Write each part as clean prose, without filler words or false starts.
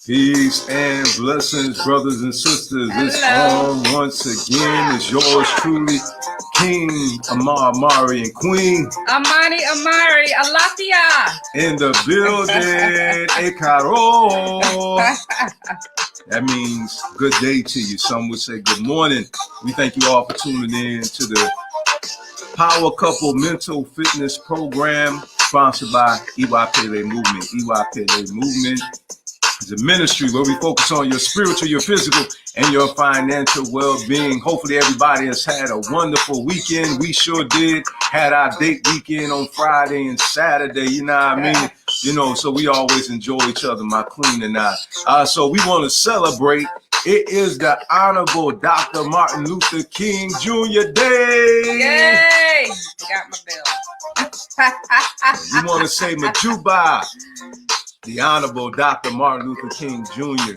Peace and blessings, brothers and sisters. Hello. It's on once again. It's yours truly, King Amari and Queen Amari, Alafia. in the building. Ekaro. That means good day to you. Some would say good morning. We thank you all for tuning in to the Power Couple Mental Fitness Program sponsored by EY Movement. EY Movement is a ministry where we focus on your spiritual, your physical, and your financial well-being. Hopefully everybody has had a wonderful weekend. We sure did. Had our date weekend on Friday and Saturday, you know what I mean? You know, so we always enjoy each other, my queen and I. So we want to celebrate. It is the Honorable Dr. Martin Luther King Jr. Day. Yay! Got my bell. You want to say Majuba. The Honorable Dr. Martin Luther King Jr.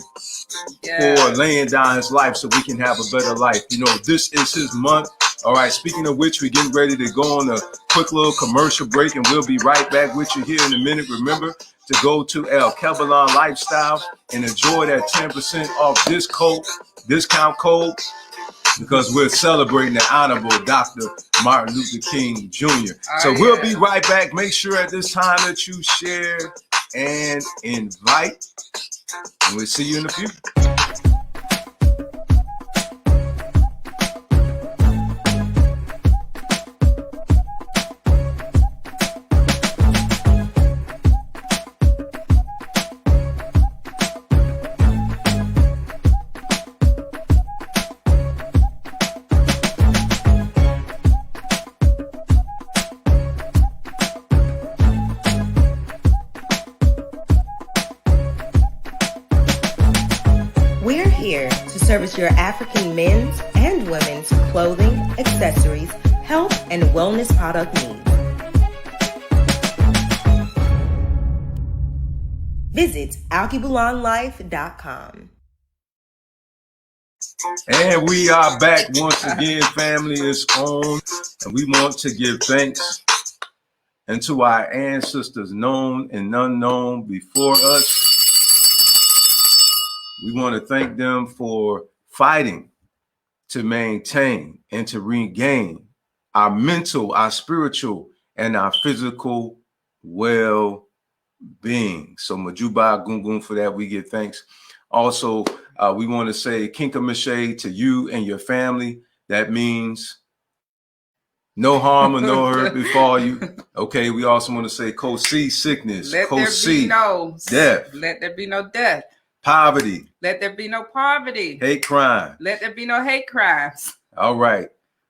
For laying down his life so we can have a better life. You know, this is his month. All right, speaking of which, we're getting ready to go on a quick little commercial break, and we'll be right back with you here in a minute. Remember to go to El Kebalon Lifestyle and enjoy that 10% off discount code, because we're celebrating the Honorable Dr. Martin Luther King Jr. So we'll be right back. Make sure at this time that you share and invite, and we'll see you in a few. Service your African men's and women's clothing, accessories, health, and wellness product needs. Visit alkebalonlife.com. And we are back once again. Family is on, and we want to give thanks unto our ancestors known and unknown before us. We want to thank them for fighting to maintain and to regain our mental, our spiritual, and our physical well-being. So Majuba Gungun for that, we give thanks. Also, we want to say Kinkamashe to you and your family. That means no harm or no hurt befall you. Okay, we also want to say Kosi sickness, Kosi death. Let there be no death. Poverty. Let there be no poverty. Hate crime. Let there be no hate crimes. All right.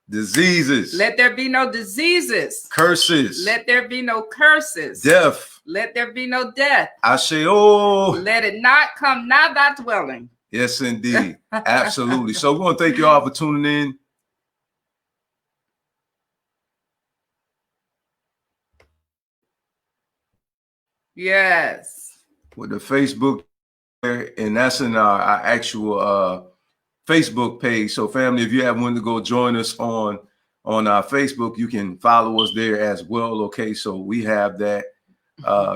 Diseases. Let there be no diseases. Curses. Let there be no curses. Death. Let there be no death. Asheo. Let it not come nigh thy dwelling. Yes, indeed. Absolutely. So we want to thank you all for tuning in. Yes. With the Facebook, and that's in our actual Facebook page. So family, if you have wanted to go join us on our Facebook, you can follow us there as well. Okay, so we have that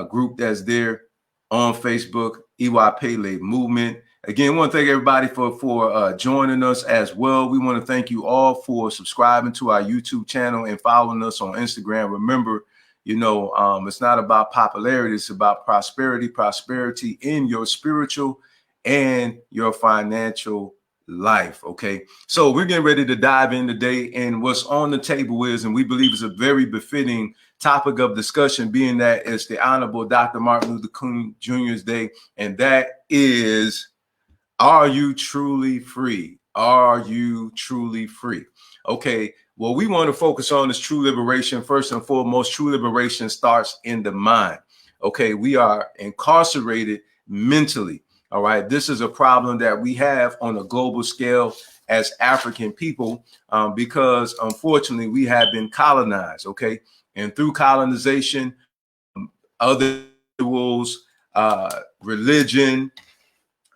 group that's there on Facebook, EY Movement. Again, I want to thank everybody for joining us as well. We want to thank you all for subscribing to our YouTube channel and following us on Instagram. Remember, you know, it's not about popularity. It's about prosperity in your spiritual and your financial life. Okay. So we're getting ready to dive in today, and what's on the table is, and we believe is a very befitting topic of discussion, being that it's the Honorable Dr. Martin Luther King Jr.'s Day. And that is, are you truly free? Are you truly free? Okay. What we want to focus on is true liberation. First and foremost, true liberation starts in the mind. Okay, we are incarcerated mentally. All right, this is a problem that we have on a global scale as African people, because unfortunately we have been colonized. Okay, and through colonization, other rules, religion,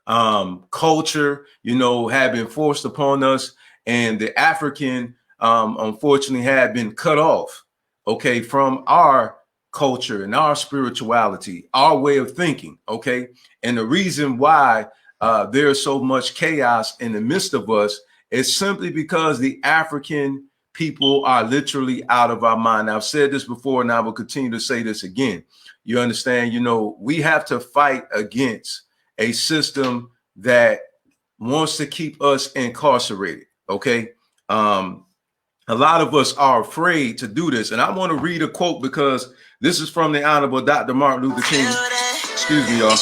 culture, you know, have been forced upon us, and the African unfortunately had been cut off, okay, from our culture and our spirituality, our way of thinking. Okay. And the reason why there's so much chaos in the midst of us is simply because the African people are literally out of our mind. I've said this before and I will continue to say this again. You understand, you know, we have to fight against a system that wants to keep us incarcerated. Okay. A lot of us are afraid to do this. And I want to read a quote because this is from the Honorable Dr. Martin Luther King. Excuse me, y'all.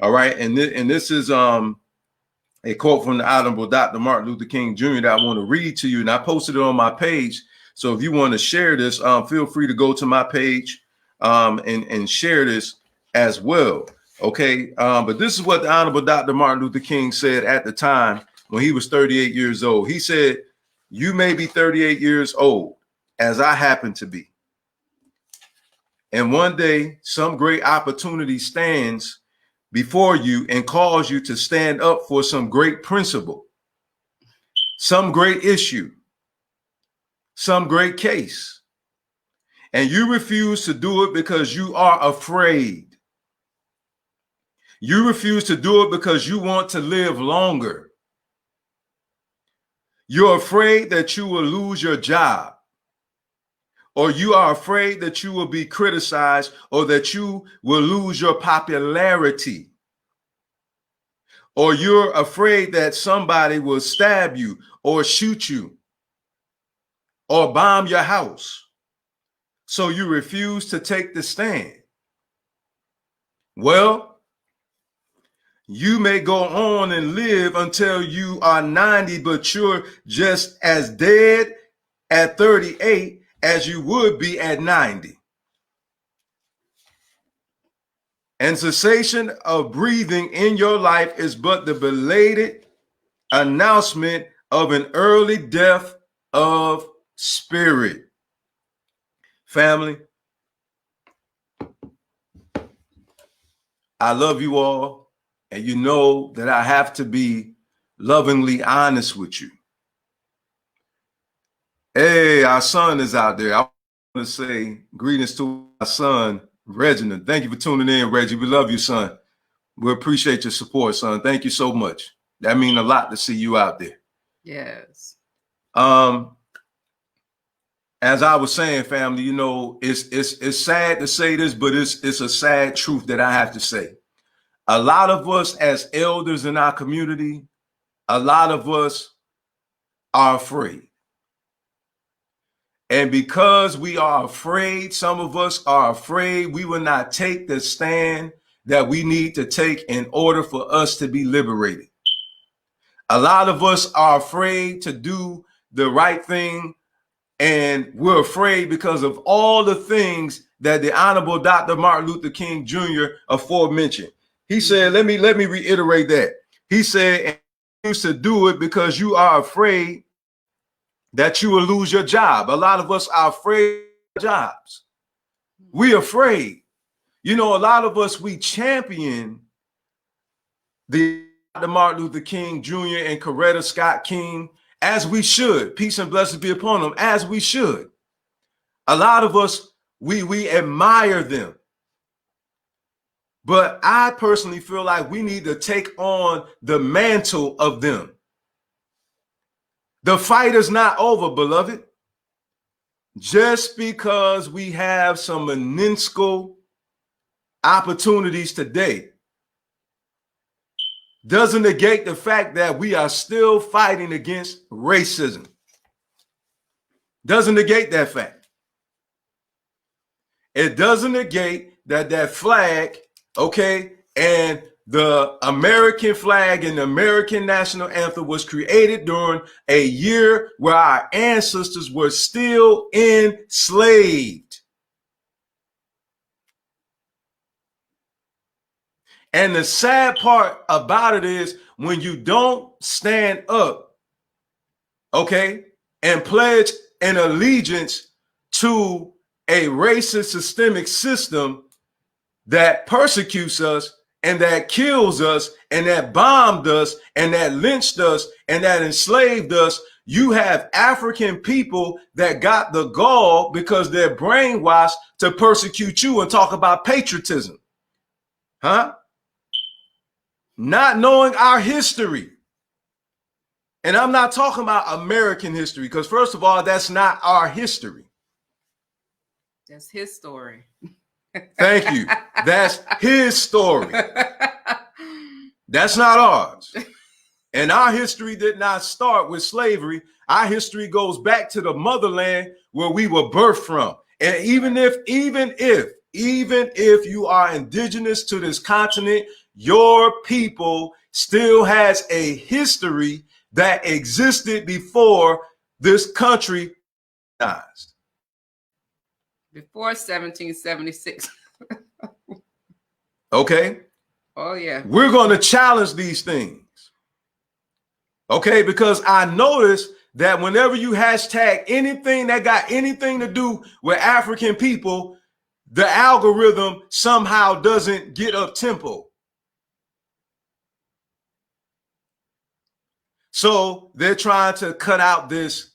All right. And this is a quote from the Honorable Dr. Martin Luther King Jr. that I want to read to you. And I posted it on my page. So if you want to share this, feel free to go to my page and share this as well. Okay. But this is what the Honorable Dr. Martin Luther King said at the time when he was 38 years old. He said, "You may be 38 years old, as I happen to be. And one day, some great opportunity stands before you and calls you to stand up for some great principle, some great issue, some great case. And you refuse to do it because you are afraid. You refuse to do it because you want to live longer. You're afraid that you will lose your job, or you are afraid that you will be criticized, or that you will lose your popularity, or you're afraid that somebody will stab you or shoot you or bomb your house. So you refuse to take the stand. Well, you may go on and live until you are 90, but you're just as dead at 38 as you would be at 90. And cessation of breathing in your life is but the belated announcement of an early death of spirit." Family, I love you all. And you know that I have to be lovingly honest with you. Hey, our son is out there. I want to say greetings to our son, Reginald. Thank you for tuning in, Reggie. We love you, son. We appreciate your support, son. Thank you so much. That means a lot to see you out there. Yes. As I was saying, family, you know, it's sad to say this, but it's a sad truth that I have to say. A lot of us as elders in our community, a lot of us are afraid. And because we are afraid, some of us are afraid we will not take the stand that we need to take in order for us to be liberated. A lot of us are afraid to do the right thing, and we're afraid because of all the things that the Honorable Dr. Martin Luther King Jr. aforementioned. He said, let me reiterate that. He said, and you used to do it because you are afraid that you will lose your job. A lot of us are afraid of jobs. We're afraid. You know, a lot of us, we champion the Dr. Martin Luther King Jr. and Coretta Scott King, as we should. Peace and blessings be upon them, as we should. A lot of us, we admire them. But I personally feel like we need to take on the mantle of them. The fight is not over, beloved. Just because we have some minuscule opportunities today doesn't negate the fact that we are still fighting against racism. Doesn't negate that fact. It doesn't negate that flag, okay, and the American flag and the American national anthem was created during a year where our ancestors were still enslaved. And the sad part about it is when you don't stand up, okay, and pledge an allegiance to a racist systemic system that persecutes us, and that kills us and that bombed us and that lynched us and that enslaved us. You have African people that got the gall because they're brainwashed to persecute you and talk about patriotism. Huh? Not knowing our history. And I'm not talking about American history because, first of all, that's not our history. That's his story. Thank you. That's his story. That's not ours. And our history did not start with slavery. Our history goes back to the motherland where we were birthed from. And even if you are indigenous to this continent, your people still has a history that existed before this country died. Before 1776. Okay? Oh, yeah. We're going to challenge these things. Okay? Because I noticed that whenever you hashtag anything that got anything to do with African people, the algorithm somehow doesn't get up tempo. So they're trying to cut out this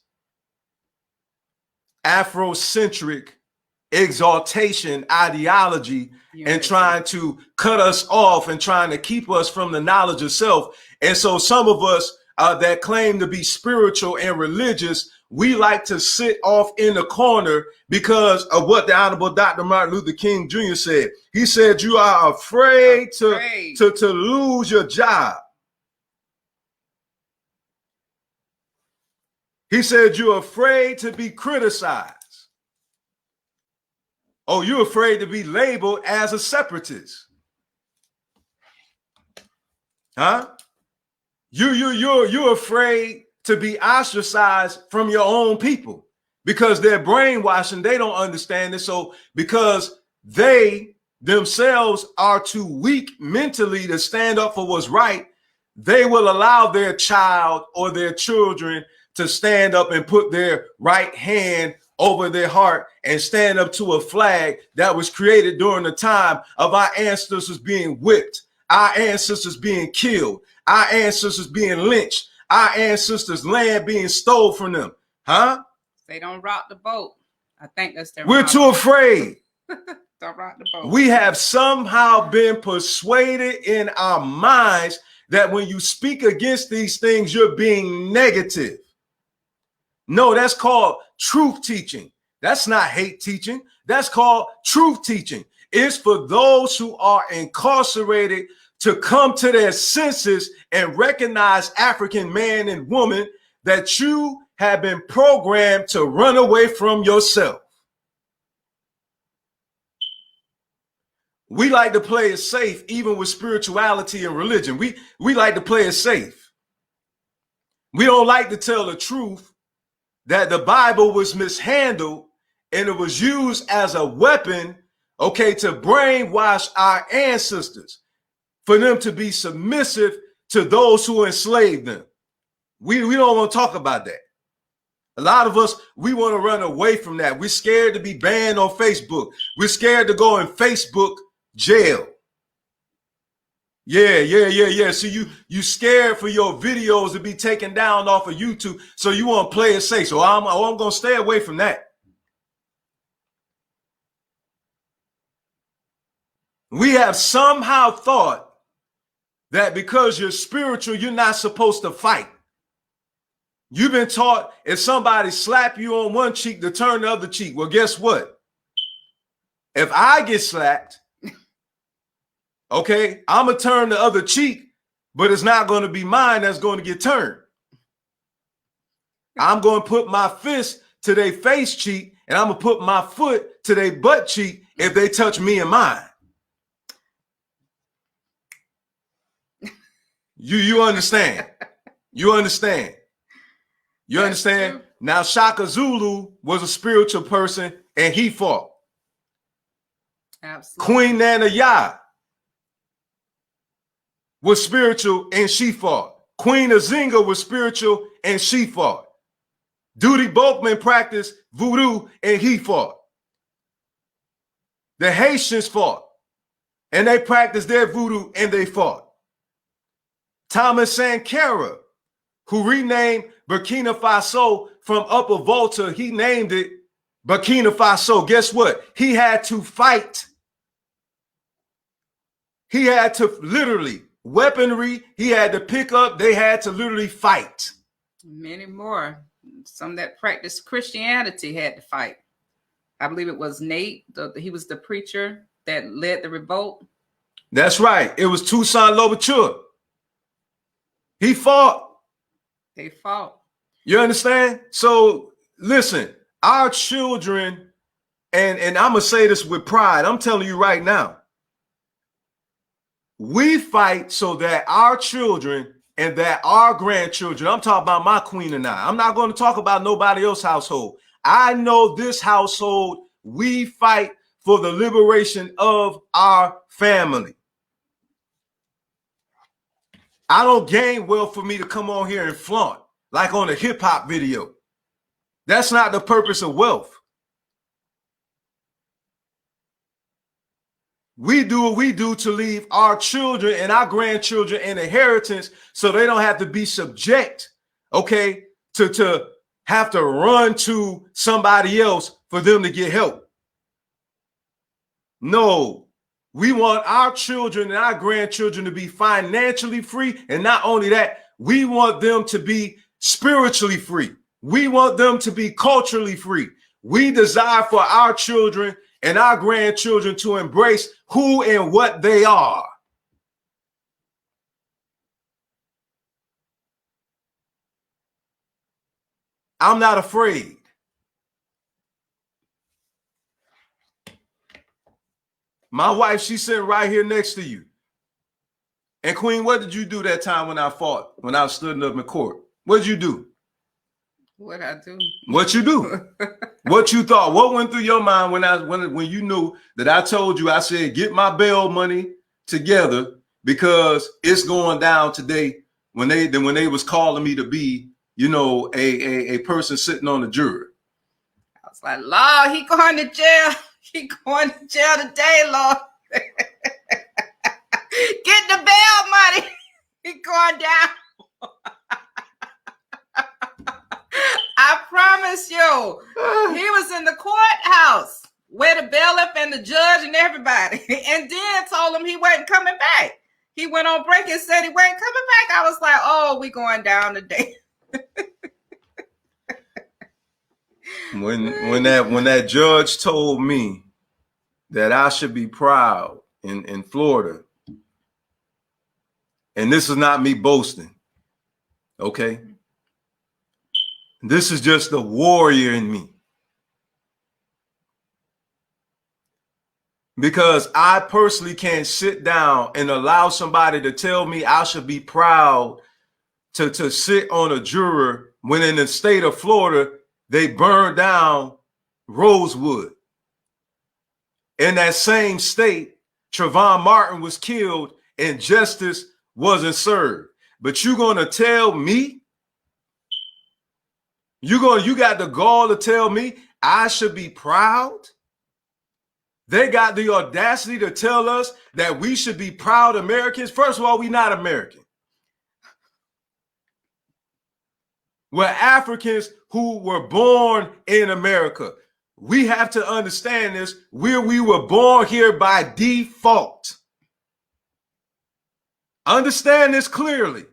Afrocentric exaltation ideology and trying to cut us off and trying to keep us from the knowledge of self. And so some of us that claim to be spiritual and religious, we like to sit off in the corner because of what the Honorable Dr. Martin Luther King Jr. said. He said, you are afraid to lose your job. He said, you're afraid to be criticized. Oh, you're afraid to be labeled as a separatist. Huh? You're afraid to be ostracized from your own people because they're brainwashing. They don't understand it. So because they themselves are too weak mentally to stand up for what's right, they will allow their child or their children to stand up and put their right hand over their heart and stand up to a flag that was created during the time of our ancestors being whipped, our ancestors being killed, our ancestors being lynched, our ancestors' land being stole from them. Huh? They don't rock the boat. I think that's their We're motto. too afraid. Don't rock the boat. We have somehow been persuaded in our minds that when you speak against these things, you're being negative. No, that's called truth teaching. That's not hate teaching. That's called truth teaching. It's for those who are incarcerated to come to their senses and recognize, African man and woman, that you have been programmed to run away from yourself. We like to play it safe, even with spirituality and religion. We like to play it safe. We don't like to tell the truth that the Bible was mishandled and it was used as a weapon, okay, to brainwash our ancestors, for them to be submissive to those who enslaved them. We don't want to talk about that. A lot of us, we want to run away from that. We're scared to be banned on Facebook. We're scared to go in Facebook jail. Yeah. So you scared for your videos to be taken down off of YouTube, so you want to play it safe. So I'm going to stay away from that. We have somehow thought that because you're spiritual, you're not supposed to fight. You've been taught if somebody slap you on one cheek to turn the other cheek. Well, guess what? If I get slapped, okay, I'm going to turn the other cheek, but it's not going to be mine that's going to get turned. I'm going to put my fist to their face cheek, and I'm going to put my foot to their butt cheek if they touch me and mine. You understand? You understand? You understand? Now, Shaka Zulu was a spiritual person, and he fought. Absolutely. Queen Nana Yah was spiritual and she fought. Queen Azinga was spiritual and she fought. Duty Boatman practiced voodoo and he fought. The Haitians fought and they practiced their voodoo and they fought. Thomas Sankara, who renamed Burkina Faso from Upper Volta, he named it Burkina Faso. Guess what? He had to fight. He had to literally, weaponry, he had to pick up, they had to literally fight. Many more. Some that practiced Christianity had to fight. I believe it was Nate. He was the preacher that led the revolt. That's right. It was Toussaint Louverture. He fought. They fought. You understand? So listen, our children, and I'm going to say this with pride. I'm telling you right now. We fight so that our children and that our grandchildren, I'm talking about my queen and I. I'm not going to talk about nobody else's household. I know this household, we fight for the liberation of our family. I don't gain wealth for me to come on here and flaunt like on a hip hop video. That's not the purpose of wealth. We do what we do to leave our children and our grandchildren an inheritance so they don't have to be subject, okay, to have to run to somebody else for them to get help. No, we want our children and our grandchildren to be financially free. And not only that, we want them to be spiritually free. We want them to be culturally free. We desire for our children and our grandchildren to embrace who and what they are. I'm not afraid. My wife, she's sitting right here next to you. And Queen, what did you do that time when I fought, when I stood up in court? What did you do? What I do? What you do? What you thought? What went through your mind when you knew that I told you, I said, get my bail money together because it's going down today when they was calling me to be, you know, a person sitting on the jury. I was like, Lord, he going to jail. He going to jail today, Lord. Get the bail money. He going down. I promise you, he was in the courthouse with the bailiff and the judge and everybody, and then told him he wasn't coming back. He went on break and said he wasn't coming back. I was like, oh, we going down today. When that judge told me that I should be proud in Florida, and this is not me boasting, okay? This is just the warrior in me. Because I personally can't sit down and allow somebody to tell me I should be proud to sit on a juror when in the state of Florida, they burned down Rosewood. In that same state, Trayvon Martin was killed and justice wasn't served. But you're going to tell me, you got the gall to tell me I should be proud? They got the audacity to tell us that we should be proud Americans. First of all, we're not American. We're Africans who were born in America. We have to understand this. We were born here by default. Understand this clearly.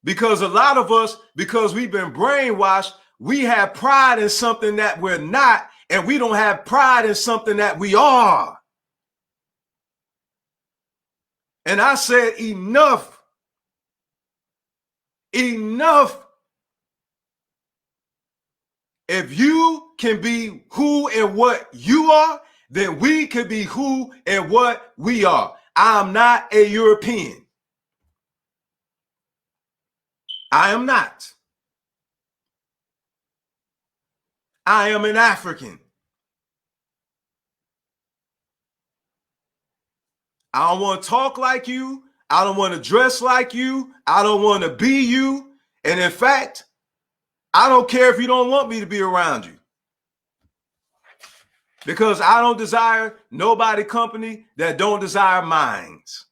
Because a lot of us, because we've been brainwashed, we have pride in something that we're not, and we don't have pride in something that we are. And I said, enough. Enough. If you can be who and what you are, then we can be who and what we are. I'm not a European. I am not. I am an African. I don't want to talk like you. I don't want to dress like you. I don't want to be you. And in fact, I don't care if you don't want me to be around you. because I don't desire nobody company that don't desire minds.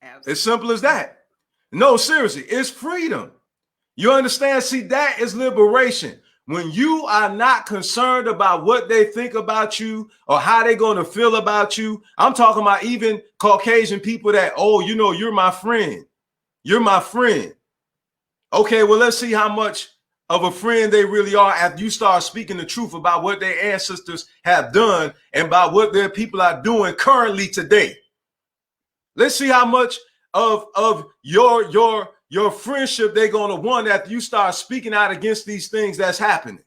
Absolutely. As simple as that. No, seriously, it's freedom. You understand? See, that is liberation. When you are not concerned about what they think about you or how they're going to feel about you. I'm talking about even Caucasian people that, oh, you know, you're my friend. You're my friend. Okay, well, let's see how much of a friend they really are after you start speaking the truth about what their ancestors have done and about what their people are doing currently today. Let's see how much of your friendship they're going to want after you start speaking out against these things that's happening.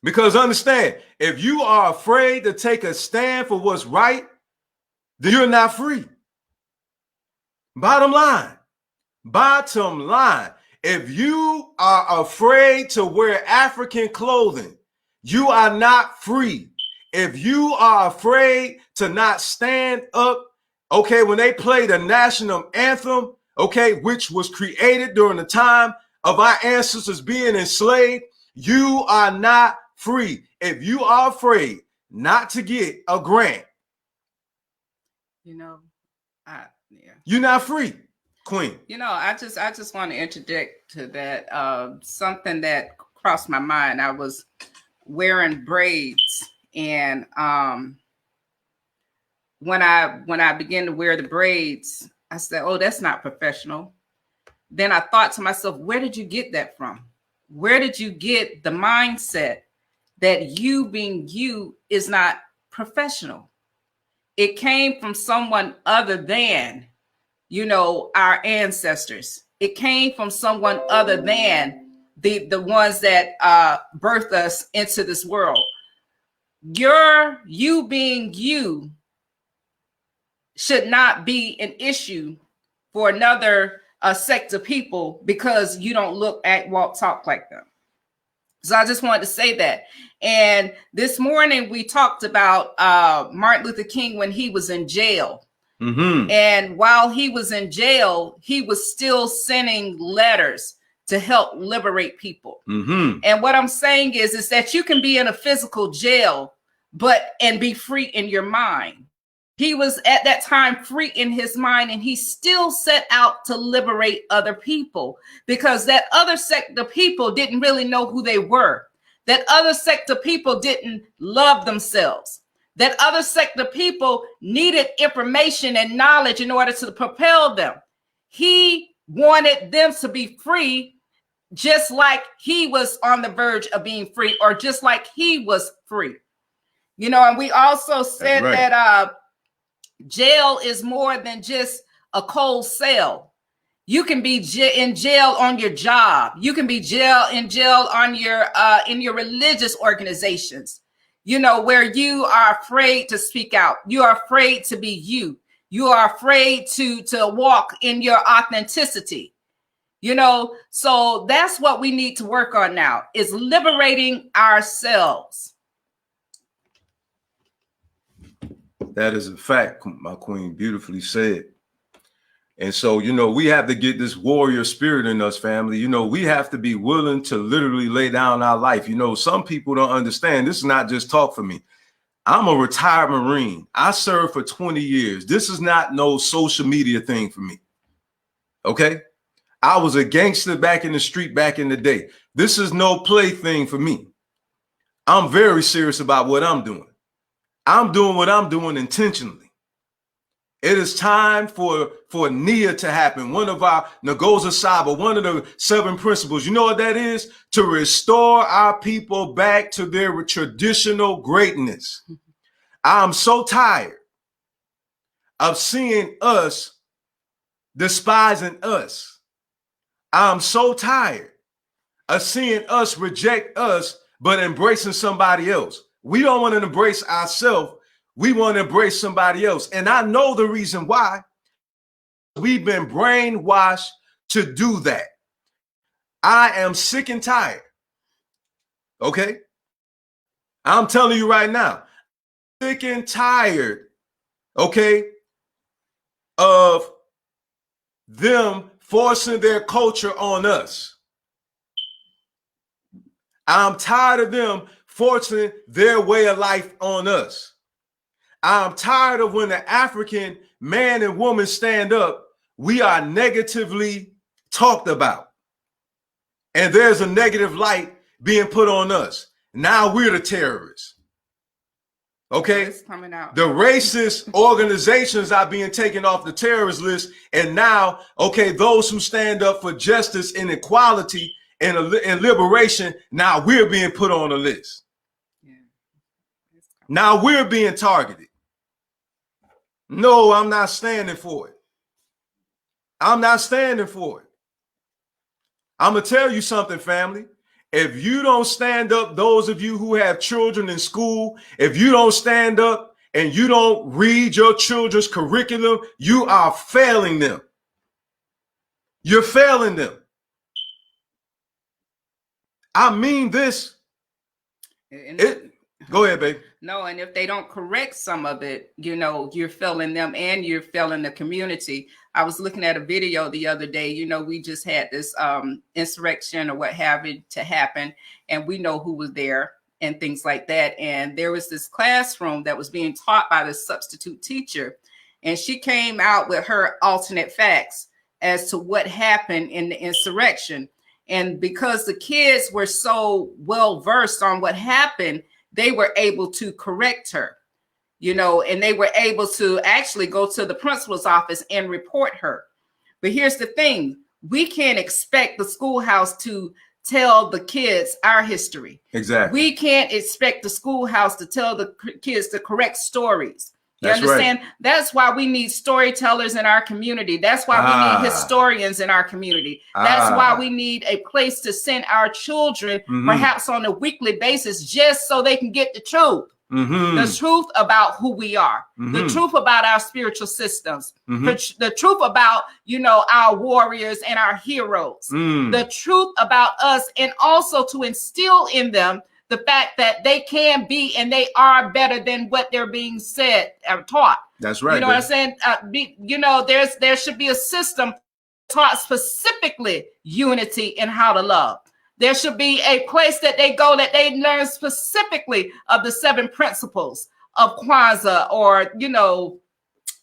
Because understand, if you are afraid to take a stand for what's right, then you're not free. Bottom line. If you are afraid to wear African clothing, you are not free. If you are afraid to not stand up, okay, when they play the national anthem, okay, which was created during the time of our ancestors being enslaved, you are not free. If you are afraid not to get a grant, You know, you're not free, Queen. You know, I just want to interject to that. Something that crossed my mind. I was wearing braids, and when I began to wear the braids, I said, "Oh, that's not professional." Then I thought to myself, "Where did you get that from? Where did you get the mindset that you being you is not professional?" It came from someone other than, you know, our ancestors. It came from someone other than the ones that birthed us into this world. You being you should not be an issue for another sect of people because you don't look, act, walk, talk like them. So I just wanted to say that. And this morning we talked about Martin Luther King when he was in jail. Mm-hmm. And while he was in jail, he was still sending letters to help liberate people. Mm-hmm. And what I'm saying is that you can be in a physical jail, and be free in your mind. He was at that time free in his mind, and he still set out to liberate other people because that other sect of people didn't really know who they were. That other sect of people didn't love themselves. That other sect of people needed information and knowledge in order to propel them. He wanted them to be free, just like he was on the verge of being free, or just like he was free. You know, and we also said that jail is more than just a cold cell. You can be in jail on your job. You can be in jail on your in your religious organizations. You know, where you are afraid to speak out. You are afraid to be you. You are afraid to walk in your authenticity. You know, so that's what we need to work on now, is liberating ourselves. That is a fact, my queen. Beautifully said. And so, you know, we have to get this warrior spirit in us, family. You know, we have to be willing to literally lay down our life. You know, some people don't understand. This is not just talk for me. I'm a retired Marine. I served for 20 years. This is not no social media thing for me. Okay? I was a gangster back in the street back in the day. This is no play thing for me. I'm very serious about what I'm doing. I'm doing what I'm doing intentionally. It is time for Nia to happen. One of our Nagoza Saba, one of the 7 principles. You know what that is? To restore our people back to their traditional greatness. I'm so tired of seeing us despising us. I'm so tired of seeing us reject us, but embracing somebody else. We don't want to embrace ourselves. We want to embrace somebody else. And I know the reason why. We've been brainwashed to do that. I am sick and tired. Okay? I'm telling you right now, sick and tired, okay, of them forcing their culture on us. I'm tired of them forcing their way of life on us. I'm tired of when the African man and woman stand up, we are negatively talked about. And there's a negative light being put on us. Now we're the terrorists. Okay? It's coming out. The racist organizations are being taken off the terrorist list. And now, okay, those who stand up for justice and equality and liberation, now we're being put on the list. Yeah. Now we're being targeted. No, I'm not standing for it. I'm not standing for it. I'm going to tell you something, family. If you don't stand up, those of you who have children in school, if you don't stand up and you don't read your children's curriculum, you are failing them. You're failing them. I mean this. Go ahead, babe. No, and if they don't correct some of it, you know, you're failing them and you're failing the community. I was looking at a video the other day. You know, we just had this insurrection or what have it to happen, and we know who was there and things like that. And there was this classroom that was being taught by the substitute teacher, and she came out with her alternate facts as to what happened in the insurrection. And because the kids were so well versed on what happened, they were able to correct her, you know, and they were able to actually go to the principal's office and report her. But here's the thing. We can't expect the schoolhouse to tell the kids our history. Exactly. We can't expect the schoolhouse to tell the kids the correct stories. You That's understand? right. That's why we need storytellers in our community. That's why we need historians in our community. That's why we need a place to send our children, perhaps on a weekly basis, just so they can get the truth. The truth about who we are, the truth about our spiritual systems, the truth about, you know, our warriors and our heroes, the truth about us, and also to instill in them the fact that they can be and they are better than what they're being said or taught. That's right. You know what I'm saying? You know, there should be a system taught specifically unity and how to love. There should be a place that they go that they learn specifically of the 7 principles of Kwanzaa, or, you know,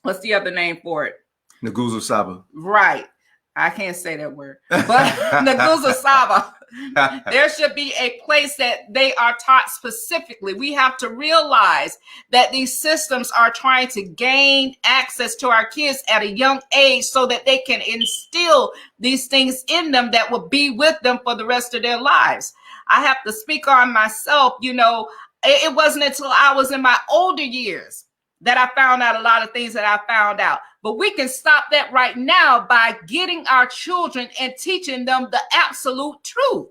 what's the other name for it? Nguzo Saba. Right. I can't say that word, but Nguzo Saba. There should be a place that they are taught specifically. We have to realize that these systems are trying to gain access to our kids at a young age so that they can instill these things in them that will be with them for the rest of their lives. I have to speak on myself. You know, it wasn't until I was in my older years that I found out a lot of things that I found out. But we can stop that right now by getting our children and teaching them the absolute truth.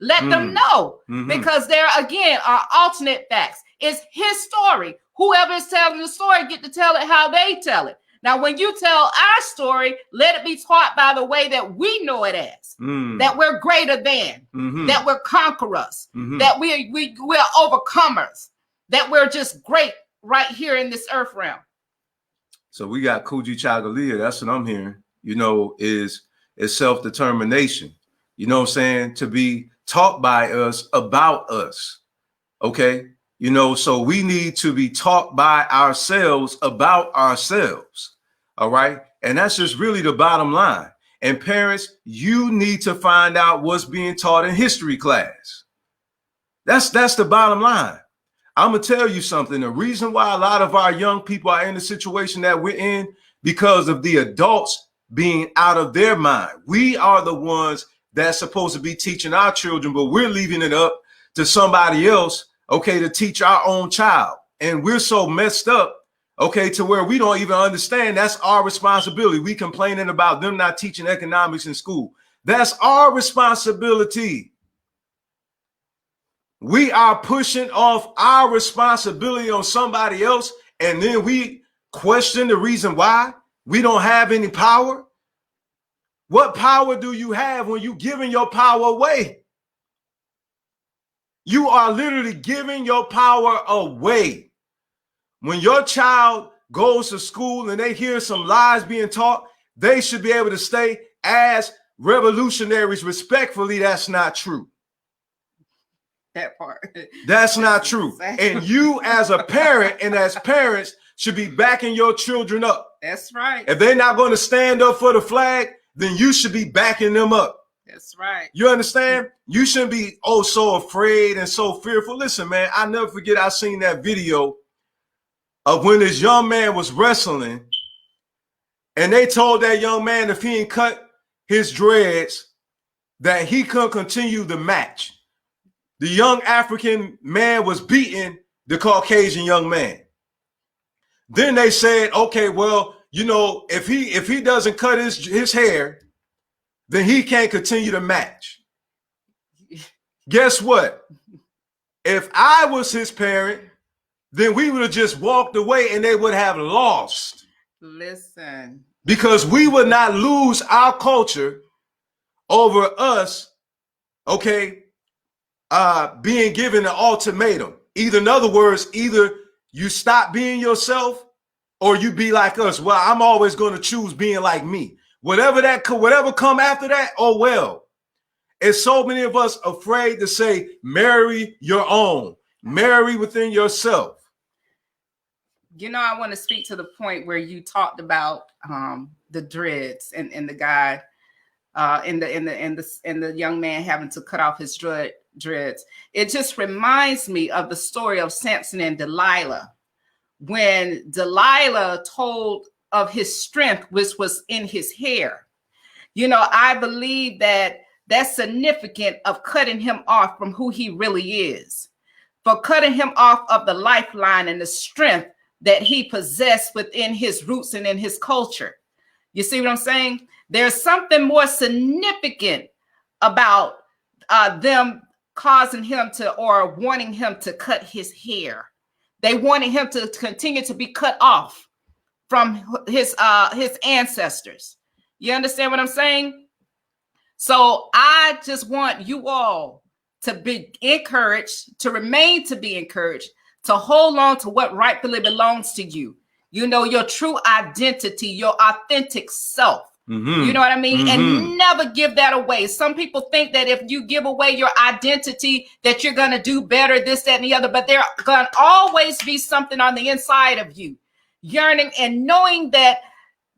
Let them know, because there again are alternate facts. It's his story. Whoever is telling the story get to tell it how they tell it. Now, when you tell our story, let it be taught by the way that we know it as, that we're greater than, that we're conquerors, that we're overcomers, that we're just great right here in this earth realm. So we got Kuji Chagalia. That's what I'm hearing, you know, is self-determination. You know what I'm saying? To be taught by us about us. Okay. You know, so we need to be taught by ourselves about ourselves. All right. And that's just really the bottom line. And parents, you need to find out what's being taught in history class. That's the bottom line. I'm going to tell you something. The reason why a lot of our young people are in the situation that we're in, because of the adults being out of their mind. We are the ones that's supposed to be teaching our children, but we're leaving it up to somebody else, okay, to teach our own child. And we're so messed up, okay, to where we don't even understand that's our responsibility. We complaining about them not teaching economics in school. That's our responsibility. We are pushing off our responsibility on somebody else, and then we question the reason why we don't have any power. What power do you have when you're giving your power away? You are literally giving your power away. When your child goes to school and they hear some lies being taught, they should be able to stay as revolutionaries, respectfully, that's not true. That part. That's not true. And you as a parent and as parents should be backing your children up. That's right. If they're not going to stand up for the flag, then you should be backing them up. That's right. You understand? You shouldn't be so afraid and so fearful. Listen, man, I'll never forget I seen that video of when this young man was wrestling and they told that young man if he didn't cut his dreads that he couldn't continue the match. The young African man was beating the Caucasian young man. Then they said, okay, well, you know, if he doesn't cut his hair, then he can't continue the match. Guess what? If I was his parent, then we would have just walked away and they would have lost. Listen. Because we would not lose our culture over us, okay, being given an ultimatum. Either, in other words, either you stop being yourself or you be like us. Well, I'm always going to choose being like me. Whatever come after that, oh well. And so many of us afraid to say, marry your own, marry within yourself. You know, I want to speak to the point where you talked about the dreads and the guy and the young man having to cut off his dreads. It just reminds me of the story of Samson and Delilah, when Delilah told of his strength, which was in his hair. You know, I believe that that's significant of cutting him off from who he really is, for cutting him off of the lifeline and the strength that he possessed within his roots and in his culture. You see what I'm saying? There's something more significant about them causing him to, or wanting him to cut his hair. They wanted him to continue to be cut off from his ancestors. You understand what I'm saying? So I just want you all to be encouraged, to remain to be encouraged, to hold on to what rightfully belongs to you. You know, your true identity, your authentic self. Mm-hmm. You know what I mean? Mm-hmm. And never give that away. Some people think that if you give away your identity, that you're going to do better, this, that, and the other. But there going to always be something on the inside of you, yearning and knowing that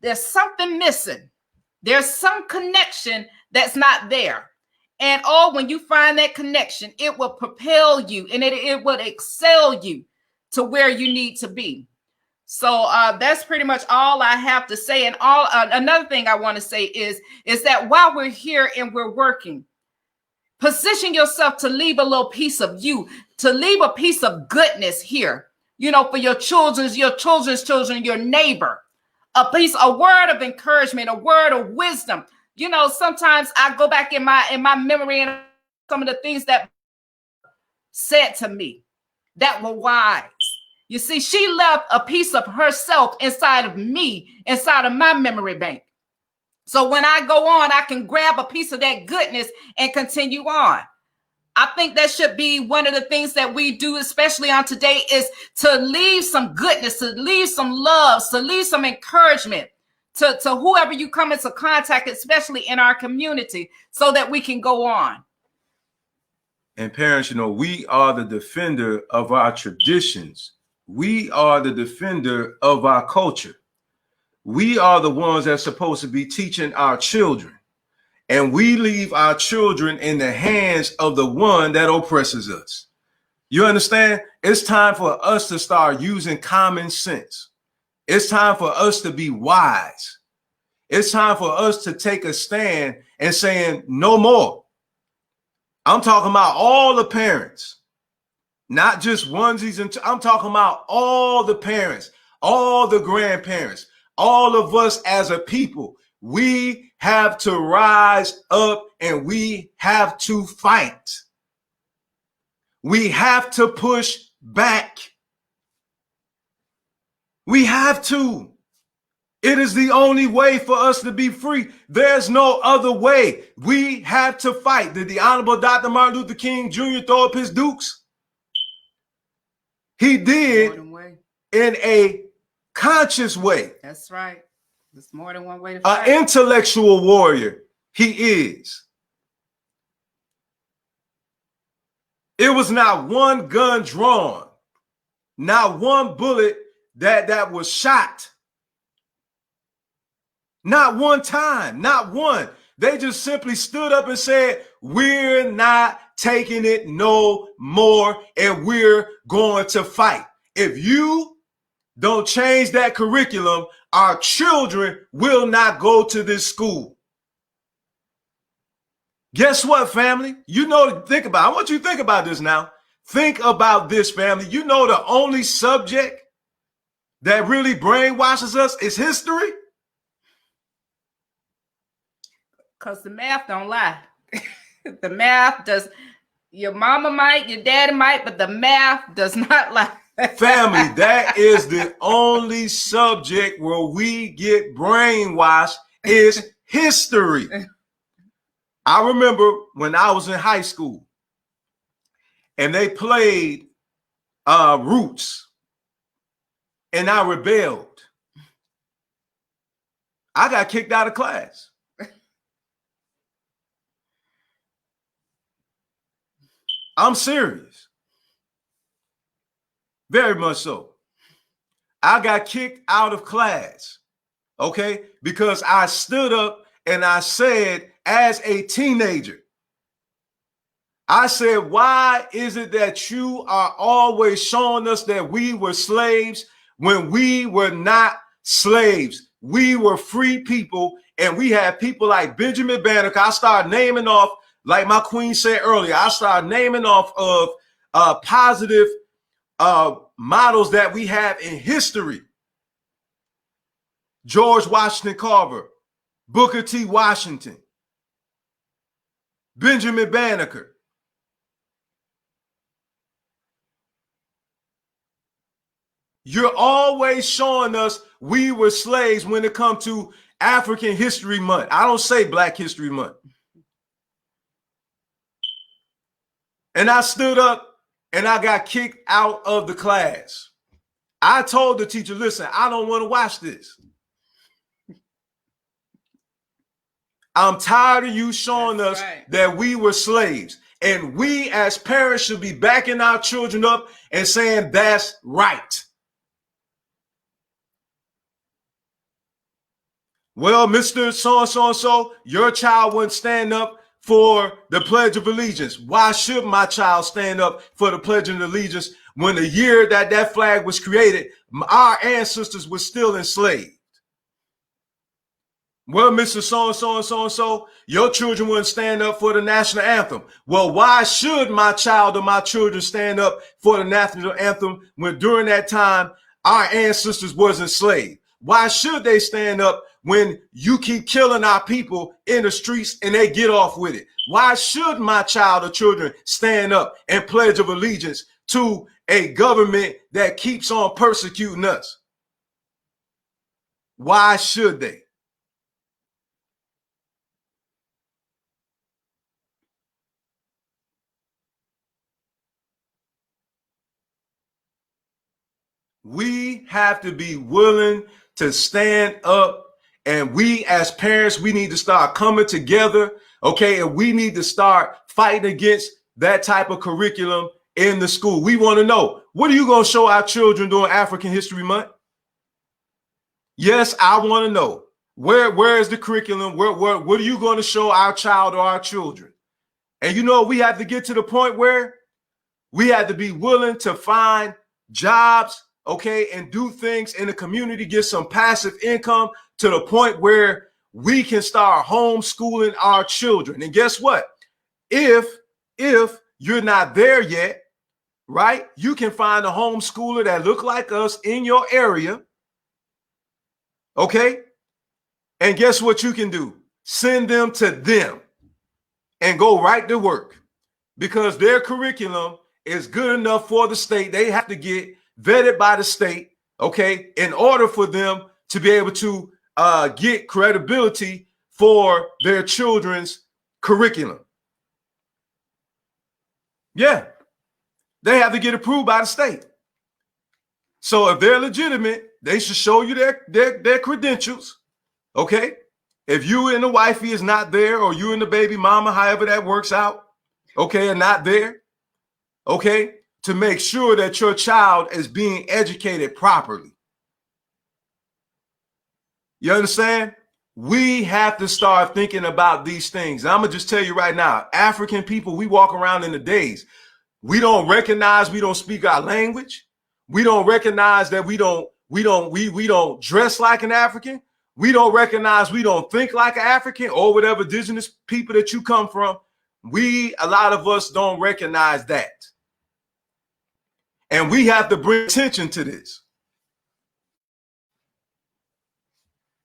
there's something missing. There's some connection that's not there. And when you find that connection, it will propel you and it will excel you to where you need to be. So that's pretty much all I have to say. And another thing I want to say is that while we're here and we're working, position yourself to leave a little piece of you, to leave a piece of goodness here, you know, for your children, your neighbor, a word of encouragement, a word of wisdom. You know, sometimes I go back in my memory and some of the things that said to me that were wise. You see, she left a piece of herself inside of me, inside of my memory bank. So when I go on, I can grab a piece of that goodness and continue on. I think that should be one of the things that we do, especially on today, is to leave some goodness, to leave some love, to leave some encouragement to whoever you come into contact, especially in our community, so that we can go on. And parents, you know, we are the defender of our traditions. We are the defender of our culture. We are the ones that's supposed to be teaching our children. And we leave our children in the hands of the one that oppresses us. You understand? It's time for us to start using common sense. It's time for us to be wise. It's time for us to take a stand and saying no more. I'm talking about all the parents. Not just onesies and I'm talking about all the parents, all the grandparents, all of us as a people. We have to rise up and we have to fight. We have to push back. We have to. It is the only way for us to be free. There's no other way. We have to fight. Did the Honorable Dr. Martin Luther King Jr. throw up his dukes? He did in a conscious way. That's right. There's more than one way to An fight. intellectual warrior he is. It was not one gun drawn, not one bullet that was shot. Not one time, not one. They just simply stood up and said, we're not taking it no more, and we're going to fight. If you don't change that curriculum, our children will not go to this school. Guess what, family? You know, think about it. I want you to think about this now. Think about this, family. You know, the only subject that really brainwashes us is history. Because the math don't lie. The math does. Your mama might, your daddy might, but the math does not lie. Family, that is the only subject where we get brainwashed is history. I remember when I was in high school and they played Roots and I rebelled. I got kicked out of class. I'm serious. Very much so. I got kicked out of class, okay? Because I stood up and I said, as a teenager, I said, why is it that you are always showing us that we were slaves when we were not slaves? We were free people, and we had people like Benjamin Banneker. I started naming off, like my queen said earlier, I started naming off of positive models that we have in history. George Washington Carver, Booker T. Washington, Benjamin Banneker. You're always showing us we were slaves when it comes to African History Month. I don't say Black History Month. And I stood up and I got kicked out of the class. I told the teacher, listen, I don't want to watch this. I'm tired of you showing us that we were slaves. And we as parents should be backing our children up and saying that's right. Well, Mr. So-and-so, your child wouldn't stand up for the Pledge of Allegiance. Why should my child stand up for the Pledge of Allegiance when the year that that flag was created, our ancestors were still enslaved? Well, Mr. So-and-so and so-and-so, your children wouldn't stand up for the national anthem. Well, why should my child or my children stand up for the national anthem when during that time our ancestors was enslaved? Why should they stand up when you keep killing our people in the streets and they get off with it? Why should my child or children stand up and pledge of allegiance to a government that keeps on persecuting us? Why should they? We have to be willing to stand up, and we as parents, we need to start coming together, okay? And we need to start fighting against that type of curriculum in the school. We want to know, what are you going to show our children during African History Month? Yes, I want to know. Where is the curriculum? What are you going to show our child or our children? And you know, we have to get to the point where we have to be willing to find jobs, okay, and do things in the community, get some passive income to the point where we can start homeschooling our children. And guess what? If you're not there yet, right, you can find a homeschooler that look like us in your area, okay? And guess what you can do? Send them to them and go right to work, because their curriculum is good enough for the state. They have to get vetted by the state, okay, in order for them to be able to get credibility for their children's curriculum. Yeah, they have to get approved by the state. So if they're legitimate, they should show you their credentials, Okay? If you and the wifey is not there, or you and the baby mama, however that works out, okay, are not there, okay, to make sure that your child is being educated properly. You understand? We have to start thinking about these things. I'm going to just tell you right now, African people, we walk around in the days. We don't recognize we don't speak our language. We don't recognize that we don't dress like an African. We don't recognize we don't think like an African, or whatever indigenous people that you come from. A lot of us don't recognize that. And we have to bring attention to this.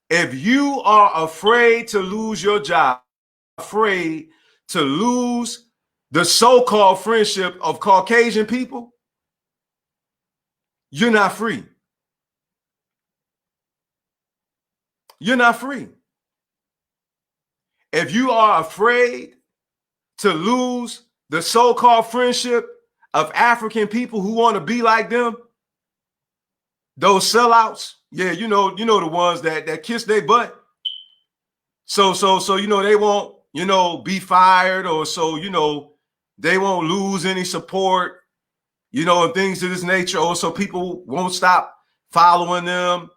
If you are afraid to lose your job, afraid to lose the so-called friendship of Caucasian people, you're not free. You're not free. If you are afraid to lose the so-called friendship of African people who want to be like them, those sellouts, yeah, you know the ones that kiss their butt. So they won't, be fired, or they won't lose any support, and things of this nature, or so people won't stop following them.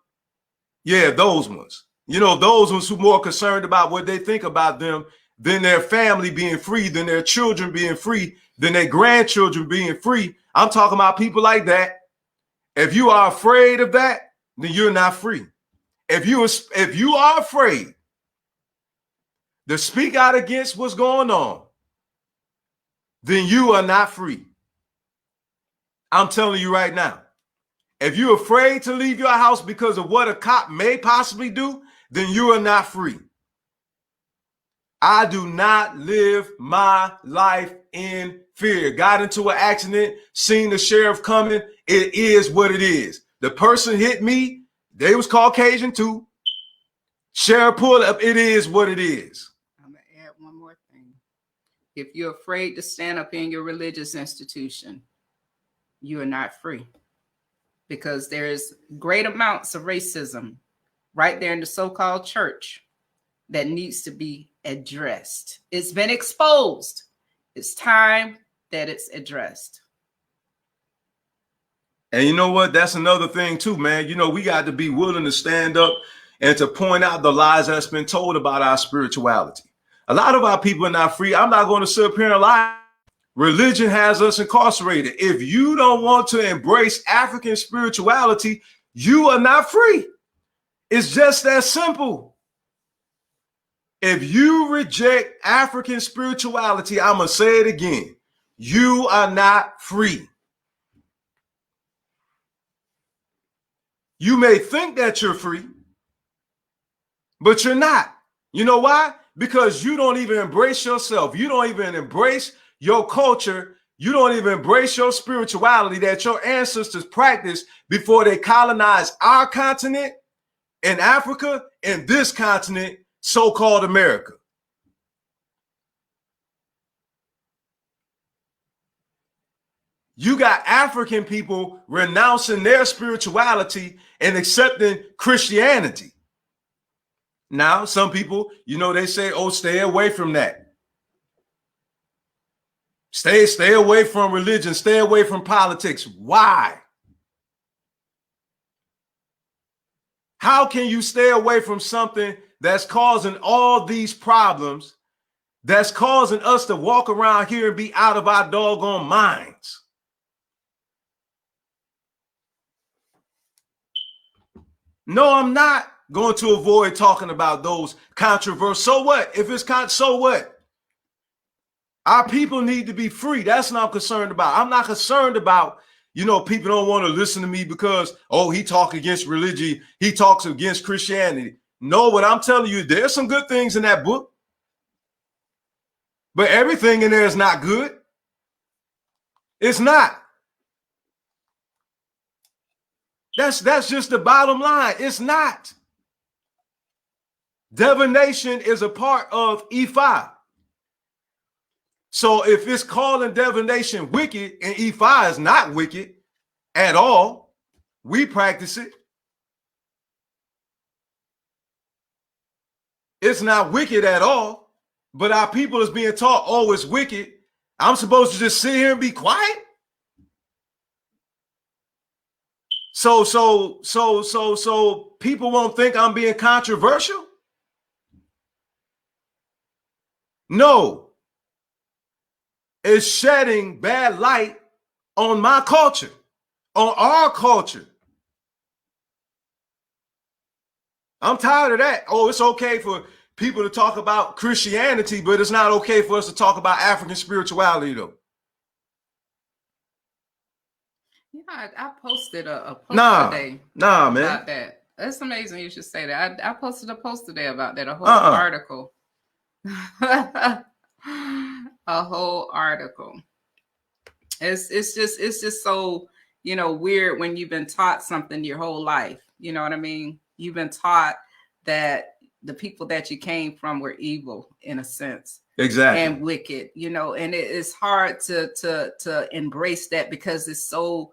Yeah, those ones. Those ones who are more concerned about what they think about them than their family being free, than their children being free, than their grandchildren being free. I'm talking about people like that. If you are afraid of that, then you're not free. If you are afraid to speak out against what's going on, then you are not free. I'm telling you right now. If you're afraid to leave your house because of what a cop may possibly do, then you are not free. I do not live my life in fear. Got into an accident, seen the sheriff coming. It is what it is. The person hit me. They was Caucasian too. Sheriff pulled up. It is what it is. I'm going to add one more thing. If you're afraid to stand up in your religious institution, you are not free. Because there's great amounts of racism right there in the so-called church that needs to be addressed. It's been exposed. It's time that it's addressed. And you know what? That's another thing too, man. We got to be willing to stand up and to point out the lies that's been told about our spirituality. A lot of our people are not free. I'm not going to sit up here and lie. Religion has us incarcerated. If you don't want to embrace African spirituality, you are not free. It's just that simple. If you reject African spirituality, I'm going to say it again, you are not free. You may think that you're free, but you're not. You know why? Because you don't even embrace yourself. You don't even embrace your culture. You don't even embrace your spirituality that your ancestors practiced before they colonized our continent in Africa and this continent, so-called America. You got African people renouncing their spirituality and accepting Christianity. Now, some people, they say, oh, stay away from that. Stay away from religion. Stay away from politics. Why? How can you stay away from something that's causing all these problems, that's causing us to walk around here and be out of our doggone minds? No, I'm not going to avoid talking about those controversies. So what? If it's so what? Our people need to be free. That's what I'm concerned about. I'm not concerned about, people don't want to listen to me because, oh, he talks against religion. He talks against Christianity. No, what I'm telling you, there's some good things in that book. But everything in there is not good. It's not. That's just the bottom line. It's not. Divination is a part of Ifa. So if it's calling divination wicked and Ifa is not wicked at all, we practice it. It's not wicked at all. But our people is being taught, oh, it's wicked. I'm supposed to just sit here and be quiet. So people won't think I'm being controversial. No, it's shedding bad light on my culture, on our culture. I'm tired of that. Oh, it's okay for people to talk about Christianity, but it's not okay for us to talk about African spirituality, though. Yeah, I posted a post today. Nah, man. About that. That's amazing. You should say that. I posted a post today about that. A whole article. A whole article. It's just so, you know, weird when you've been taught something your whole life. You know what I mean? You've been taught that the people that you came from were evil in a sense. Exactly. And wicked, you know, and it's hard to embrace that because it's so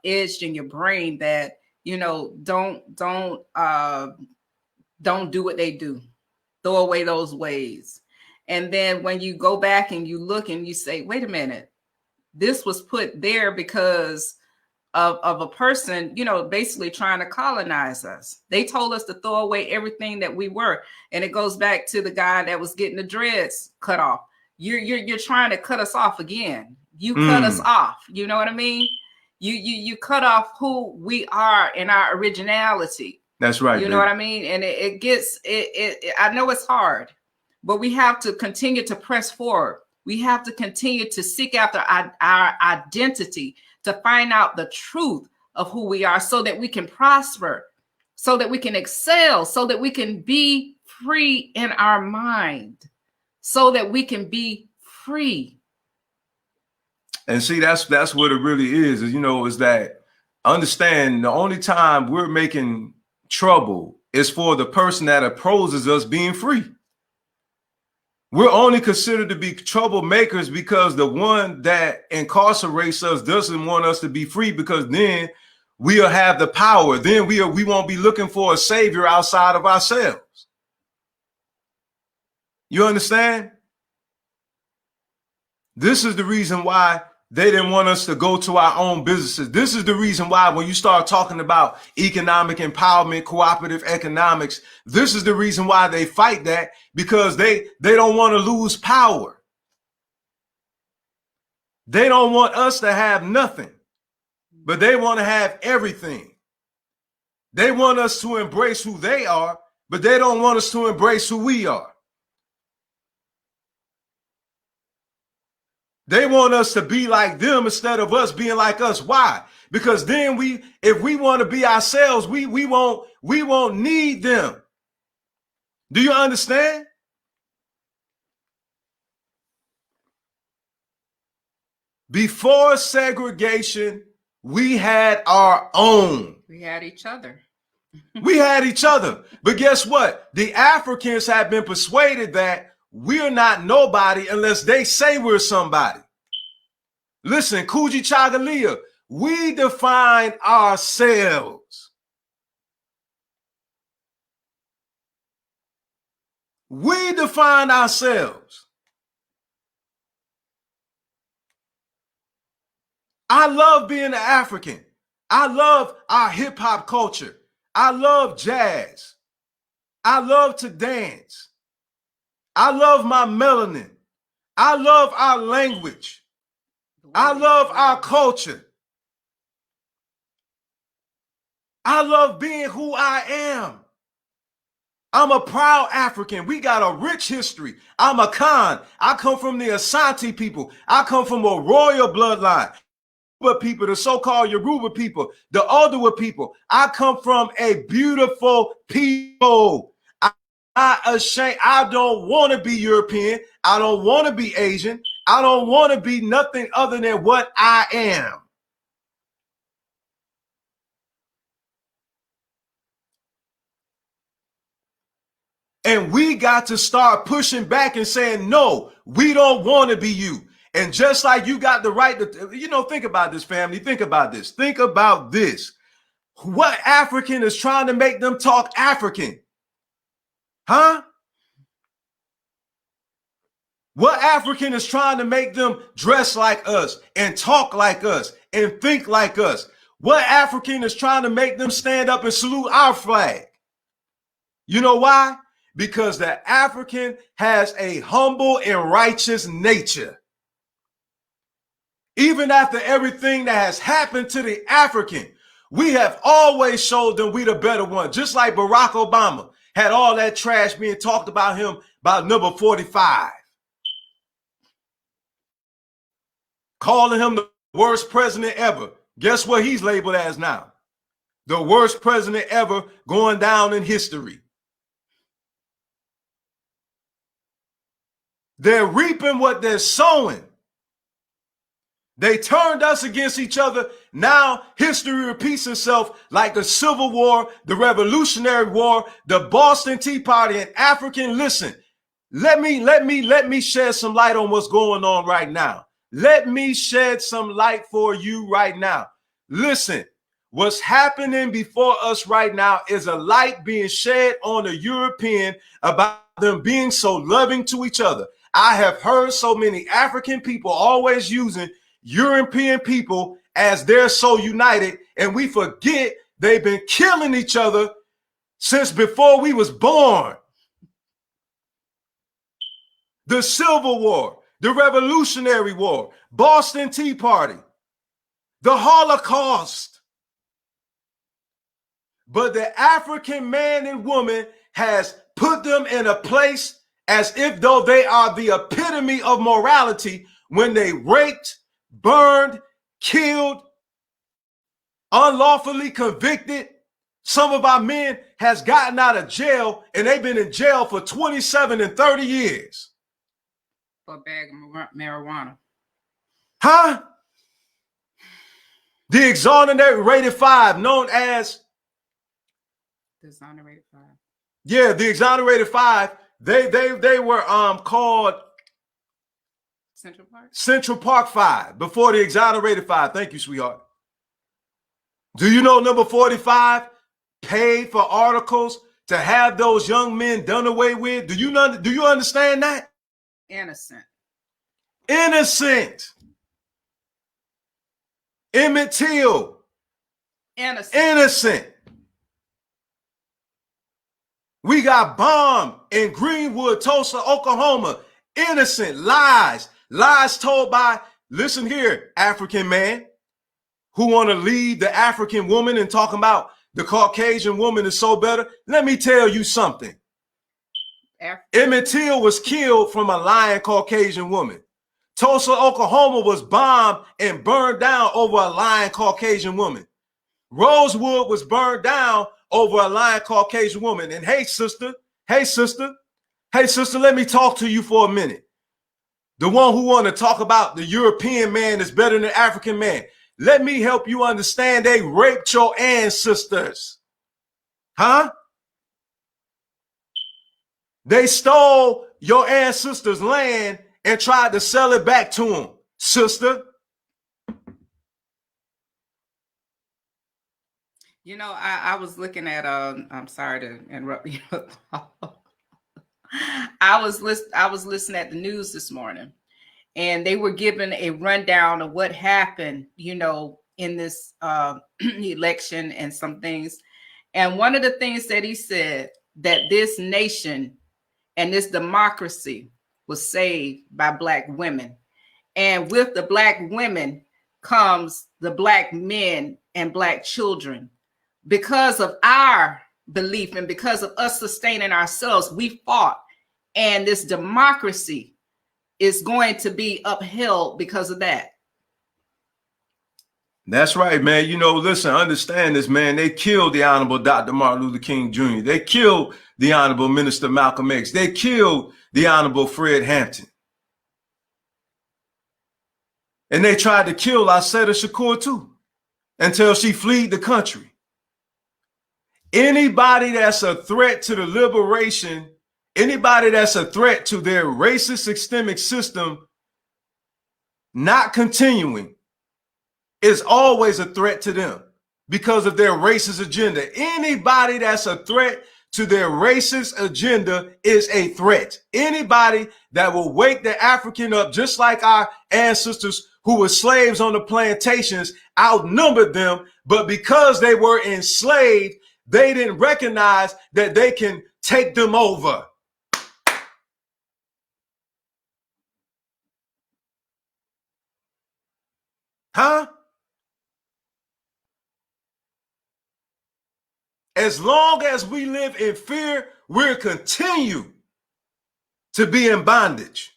edged in your brain that, you know, don't do what they do. Throw away those ways. And then when you go back and you look and you say, wait a minute, this was put there because of a person, you know, basically trying to colonize us. They told us to throw away everything that we were. And it goes back to the guy that was getting the dreads cut off. You're trying to cut us off again. You cut us off. You know what I mean? You cut off who we are in our originality. That's right. You know what I mean? And it gets I know it's hard, but we have to continue to press forward. We have to continue to seek after our identity, to find out the truth of who we are so that we can prosper, so that we can excel, so that we can be free in our mind, so that we can be free. And see, that's what it really is, you know, is that understand the only time we're making trouble is for the person that opposes us being free. We're only considered to be troublemakers because the one that incarcerates us doesn't want us to be free, because then we'll have the power. Then we won't be looking for a savior outside of ourselves. You understand? This is the reason why they didn't want us to go to our own businesses. This is the reason why when you start talking about economic empowerment, cooperative economics, this is the reason why they fight that, because they don't want to lose power. They don't want us to have nothing, but they want to have everything. They want us to embrace who they are, but they don't want us to embrace who we are. They want us to be like them instead of us being like us. Why? Because then if we want to be ourselves, we won't need them. Do you understand? Before segregation, we had our own. We had each other. We had each other. But guess what? The Africans have been persuaded that we're not nobody unless they say we're somebody. Listen, Kuji Chagalia, we define ourselves. We define ourselves. I love being an African. I love our hip hop culture. I love jazz. I love to dance. I love my melanin. I love our language. I love our culture. I love being who I am. I'm a proud African. We got a rich history. I'm a Khan. I come from the Asante people. I come from a royal bloodline. People, the so-called Yoruba people, the Odawa people. I come from a beautiful people. I don't want to be European. I don't want to be Asian. I don't want to be nothing other than what I am. And we got to start pushing back and saying, no, we don't want to be you. And just like you got the right to, think about this, family. Think about this. Think about this. What African is trying to make them talk African? Huh? What African is trying to make them dress like us and talk like us and think like us? What African is trying to make them stand up and salute our flag? You know why? Because the African has a humble and righteous nature. Even after everything that has happened to the African, we have always showed them we the better one. Just like Barack Obama had all that trash being talked about him about number 45. Calling him the worst president ever. Guess what he's labeled as now? The worst president ever, going down in history. They're reaping what they're sowing. They turned us against each other. Now history repeats itself like the Civil War, the Revolutionary War, the Boston Tea Party, and African. Listen, let me shed some light on what's going on right now. Let me shed some light for you right now. Listen, what's happening before us right now is a light being shed on the European about them being so loving to each other. I have heard so many African people always using European people as they're so united, and we forget they've been killing each other since before we was born. The Civil War, the Revolutionary War, Boston Tea Party, the Holocaust. But the African man and woman has put them in a place as if though they are the epitome of morality when they raped, burned, killed, unlawfully convicted. Some of our men has gotten out of jail and they've been in jail for 27 and 30 years. For a bag of marijuana. Huh? The exonerated five, known as The exonerated five. Yeah, the exonerated five. They were called Central Park Five before the exonerated five. Thank you, sweetheart. Do you know number 45 paid for articles to have those young men done away with? Do you understand that? Innocent. Emmett Till. Innocent. We got bombed in Greenwood, Tulsa, Oklahoma. Innocent. Lies told by, listen here, African man who want to lead the African woman and talking about the Caucasian woman is so better. Let me tell you something. Emmett Till was killed from a lying Caucasian woman. Tulsa, Oklahoma was bombed and burned down over a lying Caucasian woman. Rosewood was burned down over a lying Caucasian woman. And hey, sister, let me talk to you for a minute. The one who want to talk about the European man is better than the African man. Let me help you understand they raped your ancestors. Huh? They stole your ancestors' land and tried to sell it back to them, sister. You know, I was looking at I'm sorry to interrupt you. I was listening at the news this morning, and they were giving a rundown of what happened, you know, in this election and some things. And one of the things that he said, that this nation and this democracy was saved by Black women. And with the Black women comes the Black men and Black children. Because of our belief and because of us sustaining ourselves, we fought. And this democracy is going to be upheld because of that. That's right, man. You know, listen, understand this, man. They killed the Honorable Dr. Martin Luther King Jr. They killed the Honorable Minister Malcolm X. They killed the Honorable Fred Hampton. And they tried to kill Assata Shakur too, until she fled the country. Anybody that's a threat to the liberation, anybody that's a threat to their racist systemic system not continuing is always a threat to them because of their racist agenda. Anybody that's a threat to their racist agenda is a threat. Anybody that will wake the African up, just like our ancestors who were slaves on the plantations, outnumbered them, but because they were enslaved, they didn't recognize that they can take them over. Huh? As long as we live in fear, we'll continue to be in bondage.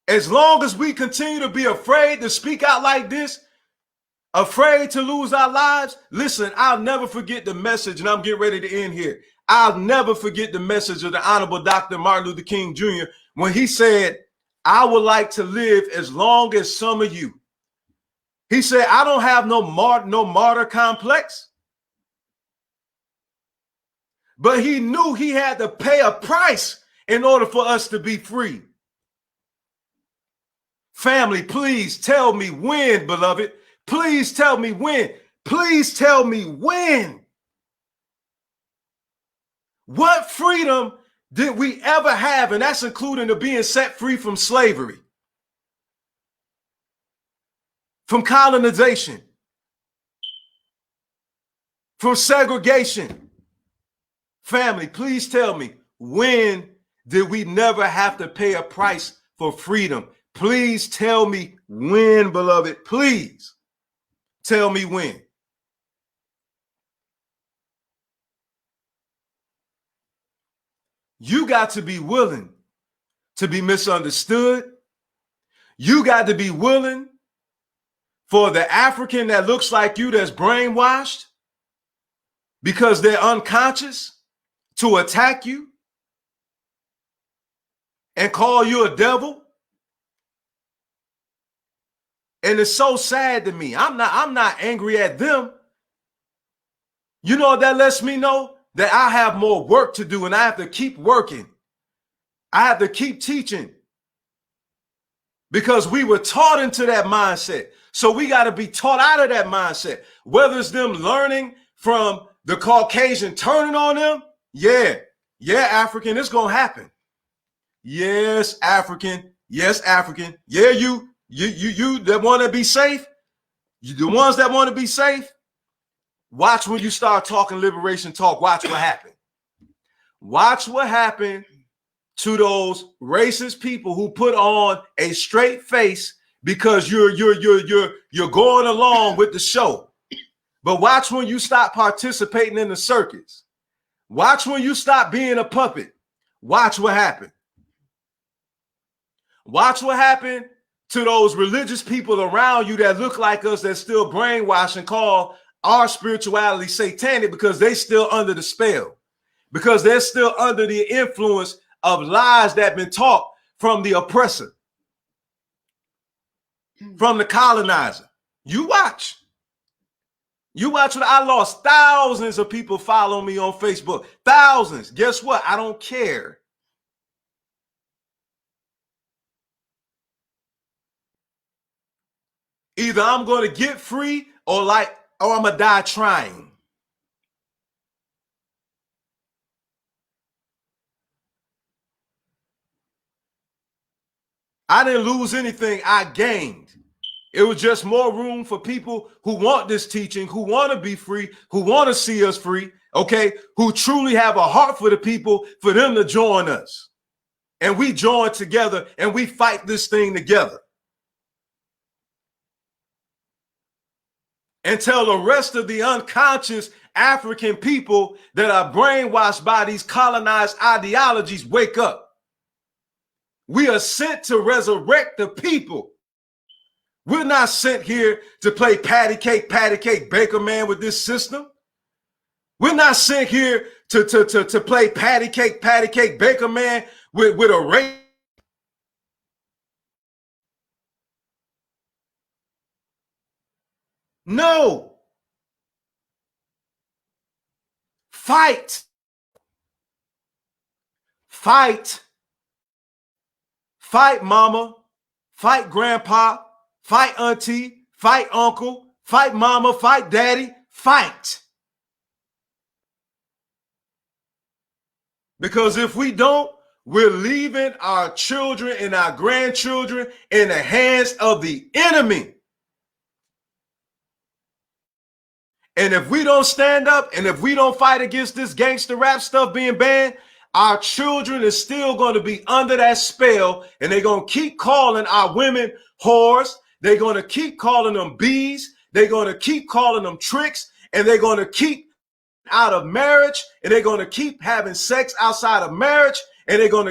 As long as we continue to be afraid to speak out like this, afraid to lose our lives, listen, I'll never forget the message, and I'm getting ready to end here. I'll never forget the message of the Honorable Dr. Martin Luther King Jr. when he said, I would like to live as long as some of you. He said, I don't have no martyr complex. But he knew he had to pay a price in order for us to be free. Family, please tell me when, beloved. Please tell me when. Please tell me when. What freedom did we ever have? And that's including the being set free from slavery, from colonization, from segregation. Family, please tell me, when did we never have to pay a price for freedom? Please tell me when, beloved. Please tell me when. You got to be willing to be misunderstood. You got to be willing for the African that looks like you, that's brainwashed because they're unconscious, to attack you and call you a devil. And it's so sad to me. I'm not angry at them. You know what that lets me know? That I have more work to do and I have to keep working. I have to keep teaching because we were taught into that mindset. So we got to be taught out of that mindset, whether it's them learning from the Caucasian turning on them. Yeah, African, it's going to happen. Yes, African. Yes, African. Yeah, you that want to be safe. You, the ones that want to be safe. Watch when you start talking liberation talk. Watch what happened. Watch what happened to those racist people who put on a straight face because you're going along with the show. But watch when you stop participating in the circus. Watch when you stop being a puppet. Watch what happened. Watch what happened to those religious people around you that look like us, that still brainwash and call our spirituality satanic because they still under the spell, because they're still under the influence of lies that have been taught from the oppressor, from the colonizer. You watch. You watch what I lost. Thousands of people follow me on Facebook. Thousands. Guess what? I don't care. Either I'm going to get free or I'm going to die trying. I didn't lose anything. I gained. It was just more room for people who want this teaching, who want to be free, who want to see us free, okay, who truly have a heart for the people, for them to join us. And we join together and we fight this thing together. And tell the rest of the unconscious African people that are brainwashed by these colonized ideologies, wake up. We are sent to resurrect the people. We're not sent here to play patty cake, baker man with this system. We're not sent here to play patty cake, baker man with a race. No. Fight. Fight. Fight, mama. Fight, grandpa. Fight, auntie. Fight, uncle. Fight, mama. Fight, daddy. Fight. Because if we don't, we're leaving our children and our grandchildren in the hands of the enemy. And if we don't stand up and if we don't fight against this gangster rap stuff being banned, our children is still going to be under that spell, and they're going to keep calling our women whores. They're going to keep calling them bees. They're going to keep calling them tricks, and they're going to keep out of marriage, and they're going to keep having sex outside of marriage, and we're going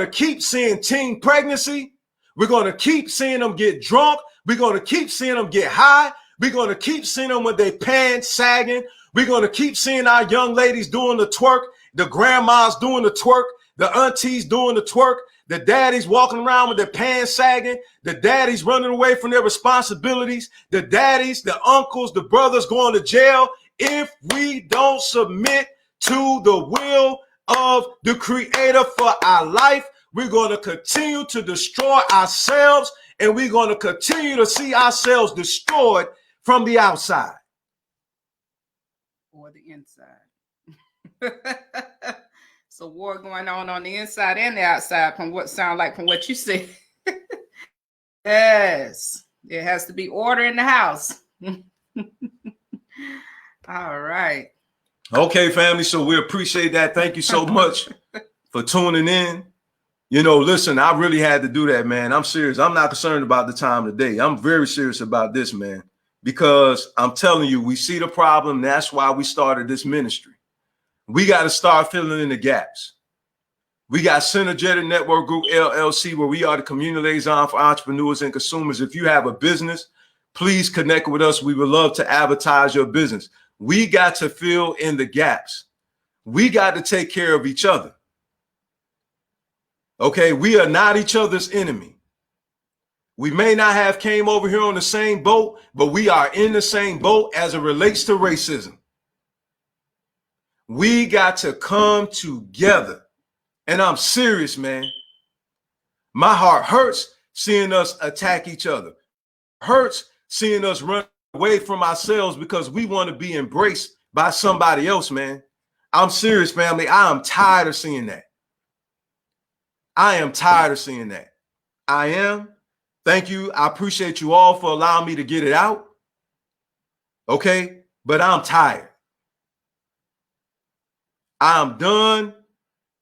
to keep seeing teen pregnancy. We're going to keep seeing them get drunk. We're going to keep seeing them get high. We're going to keep seeing them with their pants sagging. We're going to keep seeing our young ladies doing the twerk, the grandmas doing the twerk, the aunties doing the twerk, the daddies walking around with their pants sagging, the daddies running away from their responsibilities, the daddies, the uncles, the brothers going to jail. If we don't submit to the will of the Creator for our life, we're going to continue to destroy ourselves, and we're going to continue to see ourselves destroyed from the outside. Or the inside. It's a war going on the inside and the outside from what sound like from what you said. Yes, there has to be order in the house. All right. Okay, family. So we appreciate that. Thank you so much for tuning in. You know, listen, I really had to do that, man. I'm serious. I'm not concerned about the time of the day. I'm very serious about this, man, because I'm telling you, we see the problem. That's why we started this ministry. We got to start filling in the gaps. We got Synergetic Network Group, LLC, where we are the community liaison for entrepreneurs and consumers. If you have a business, please connect with us. We would love to advertise your business. We got to fill in the gaps. We got to take care of each other. Okay, we are not each other's enemy. We may not have came over here on the same boat, but we are in the same boat as it relates to racism. We got to come together. And I'm serious, man. My heart hurts seeing us attack each other. Hurts seeing us run away from ourselves because we want to be embraced by somebody else, man. I'm serious, family. I am tired of seeing that. I am tired of seeing that. I am. Thank you. I appreciate you all for allowing me to get it out. Okay, but I'm tired. I'm done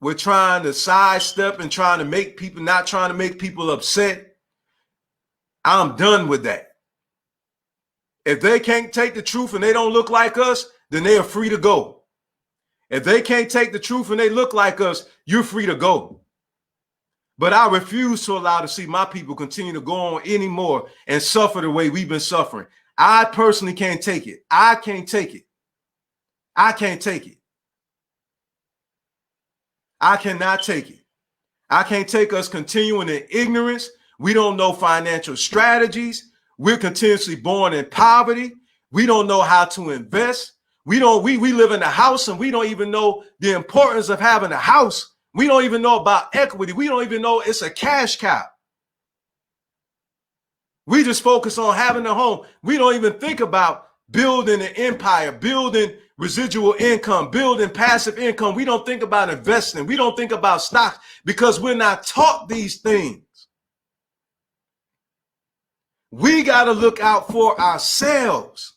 with trying to sidestep and trying to make people, not trying to make people upset. I'm done with that. If they can't take the truth and they don't look like us, then they are free to go. If they can't take the truth and they look like us, you're free to go. But I refuse to allow to see my people continue to go on anymore and suffer the way we've been suffering. I personally can't take it. I can't take it. I can't take it. I cannot take it. I can't take us continuing in ignorance. We don't know financial strategies. We're continuously born in poverty. We don't know how to invest. We live in a house and we don't even know the importance of having a house. We don't even know about equity. We don't even know it's a cash cow. We just focus on having a home. We don't even think about building an empire, building residual income, building passive income. We don't think about investing. We don't think about stocks because we're not taught these things. We got to look out for ourselves.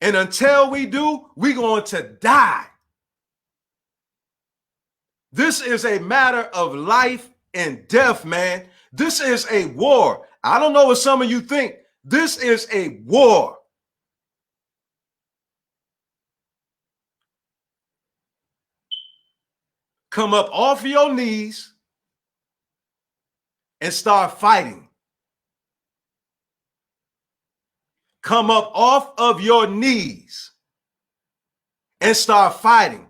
And until we do, we're going to die. This is a matter of life and death, man. This is a war. I don't know what some of you think. This is a war. Come up off your knees and start fighting. Come up off of your knees and start fighting.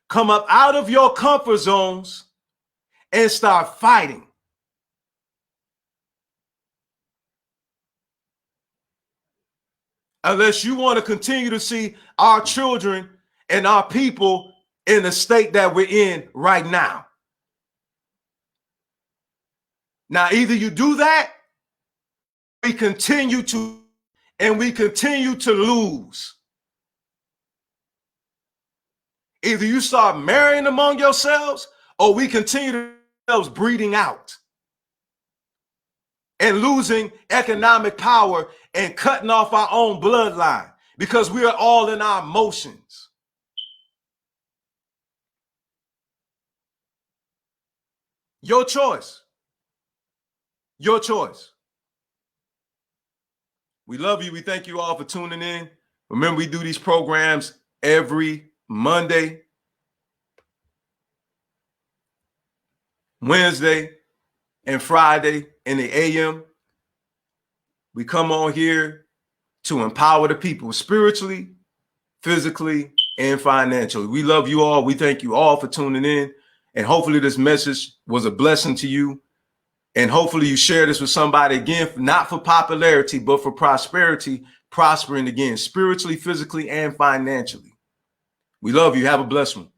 Come up out of your comfort zones and start fighting. Unless you want to continue to see our children and our people in the state that we're in right now. Now, either you do that, we continue to lose. Either you start marrying among yourselves, or we continue ourselves breeding out and losing economic power and cutting off our own bloodline because we are all in our emotions. Your choice. Your choice. We love you. We thank you all for tuning in. Remember, we do these programs every Monday, Wednesday, and Friday in the AM. We come on here to empower the people spiritually, physically, and financially. We love you all. We thank you all for tuning in. And hopefully this message was a blessing to you. And hopefully you share this with somebody, again, not for popularity, but for prosperity, prospering again, spiritually, physically, and financially. We love you. Have a blessed one.